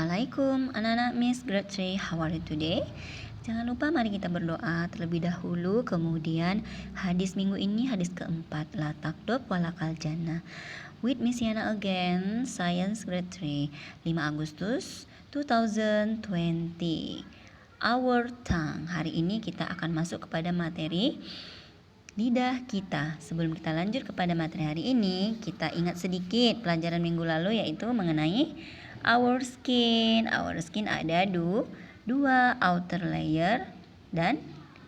Assalamualaikum anak-anak Miss Grade 3, how are you today? Jangan lupa mari kita berdoa terlebih dahulu. Kemudian hadis minggu ini hadis keempat, la takdub walakal jannah. With Miss Yana again, Science Grade 3, 5 Agustus 2020. Our tongue. Hari ini kita akan masuk kepada materi lidah kita. Sebelum kita lanjut kepada materi hari ini, kita ingat sedikit pelajaran minggu lalu, yaitu mengenai our skin. Our skin ada dua, outer layer dan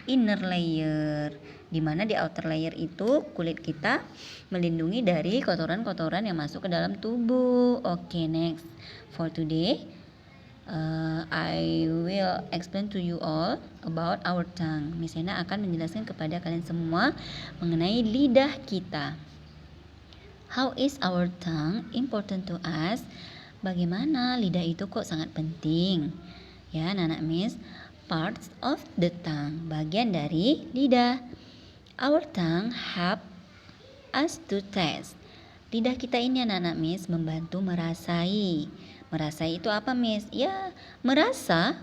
inner layer. Dimana di outer layer itu kulit kita melindungi dari kotoran-kotoran yang masuk ke dalam tubuh. Oke, next. For today, I will explain to you all about our tongue. Miss Yana akan menjelaskan kepada kalian semua mengenai lidah kita. How is our tongue important to us? Bagaimana lidah itu kok sangat penting? Ya, anak-anak Miss, parts of the tongue, bagian dari lidah. Our tongue help us to taste. Lidah kita ini, anak-anak Miss, membantu merasai. Merasai itu apa, Miss? Ya, merasa.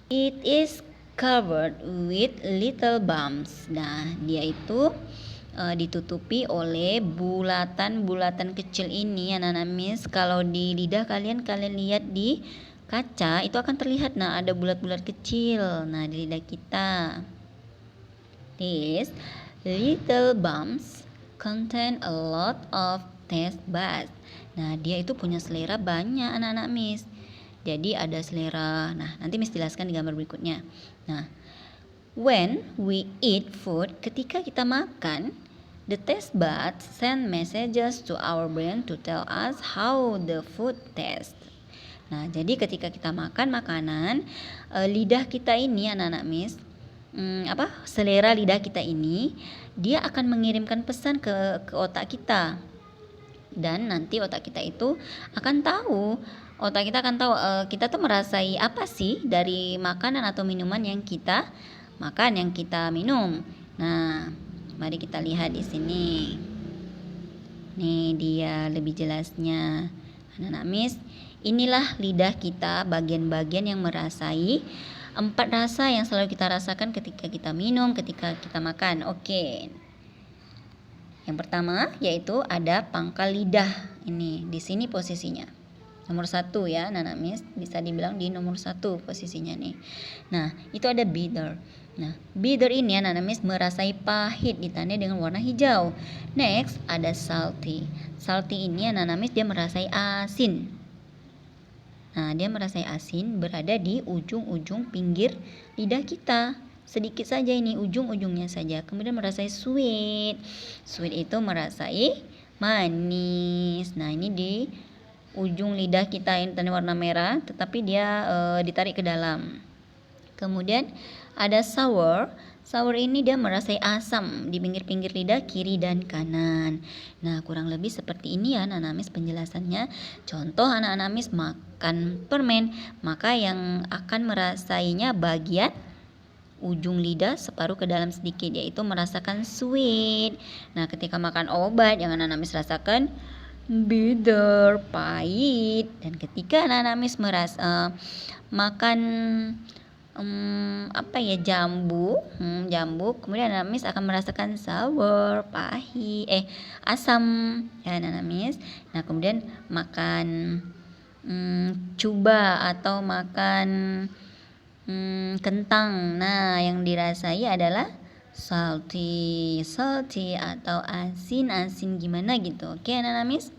It is covered with little bumps. Nah, dia itu ditutupi oleh bulatan-bulatan kecil ini, anak-anak Miss. Kalau di lidah kalian lihat di kaca, itu akan terlihat, nah, ada bulat-bulat kecil. Nah, di lidah kita, these little bumps contain a lot of taste buds. Nah, dia itu punya selera banyak, anak-anak Miss. Jadi ada selera. Nah, nanti Miss jelaskan di gambar berikutnya. Nah, when we eat food, ketika kita makan, the taste buds send messages to our brain to tell us how the food tastes. Nah, jadi ketika kita makan makanan, lidah kita ini, anak-anak Miss, selera lidah kita ini, dia akan mengirimkan pesan ke otak kita. Dan nanti otak kita itu akan tahu, kita tuh merasai apa sih dari makanan atau minuman yang kita makan, yang kita minum. Nah, mari kita lihat di sini. Nih dia lebih jelasnya. Anak-anak Miss, inilah lidah kita, bagian-bagian yang merasai 4 rasa yang selalu kita rasakan ketika kita minum, ketika kita makan. Oke. Yang pertama yaitu ada pangkal lidah. Ini di sini posisinya. Nomor 1 ya, anak-anak Miss, bisa dibilang di nomor 1 posisinya nih. Nah, itu ada bitter. Nah, bitter ini, anak-anak Miss, merasai pahit, ditandai dengan warna hijau. Next, ada salty. Salty ini, anak-anak Miss, dia merasai asin. Nah, dia merasai asin berada di ujung-ujung pinggir lidah kita. Sedikit saja ini, ujung-ujungnya saja. Kemudian merasai sweet. Sweet itu merasai manis. Nah, ini di ujung lidah kita ini tanda warna merah, tetapi dia ditarik ke dalam. Kemudian ada sour. Sour ini dia merasai asam di pinggir-pinggir lidah kiri dan kanan. Nah, kurang lebih seperti ini ya, anak-anak Miss, penjelasannya. Contoh, anak-anak Miss makan permen, maka yang akan merasainya bagian ujung lidah separuh ke dalam sedikit, yaitu merasakan sweet. Nah, ketika makan obat, yang anak-anak Miss rasakan bitter, pahit. Dan ketika anak-anak Miss makan jambu, kemudian anak-anak Miss akan merasakan sour, pahit, asam ya, anak-anak Miss. Nah, kemudian makan cuba atau makan kentang, nah, yang dirasai adalah salty atau asin gimana gitu. Oke, anak-anak Miss.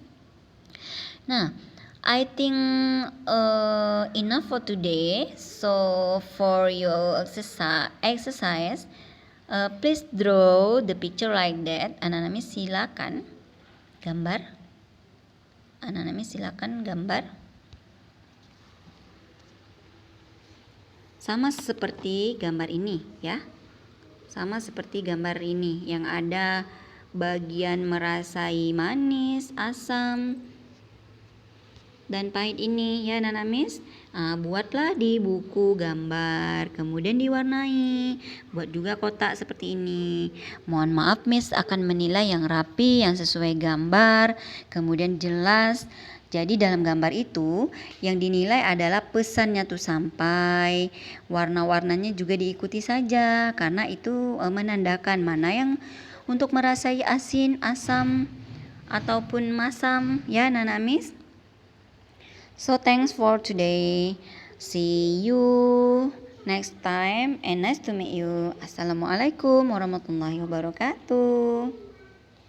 Nah, I think enough for today. So for your exercise, please draw the picture like that. Anak-anak Miss, silakan gambar. Sama seperti gambar ini ya. Sama seperti gambar ini yang ada bagian merasai manis, asam, dan pahit ini ya, anak-anak Miss. Buatlah di buku gambar, kemudian diwarnai, buat juga kotak seperti ini. Mohon maaf, Miss akan menilai yang rapi, yang sesuai gambar, kemudian jelas Jadi dalam gambar itu yang dinilai adalah pesannya tuh sampai, warna-warnanya juga diikuti saja karena itu menandakan mana yang untuk merasai asin, asam, ataupun masam ya anak-anak Miss. So thanks for today. See you next time and nice to meet you. Assalamualaikum warahmatullahi wabarakatuh.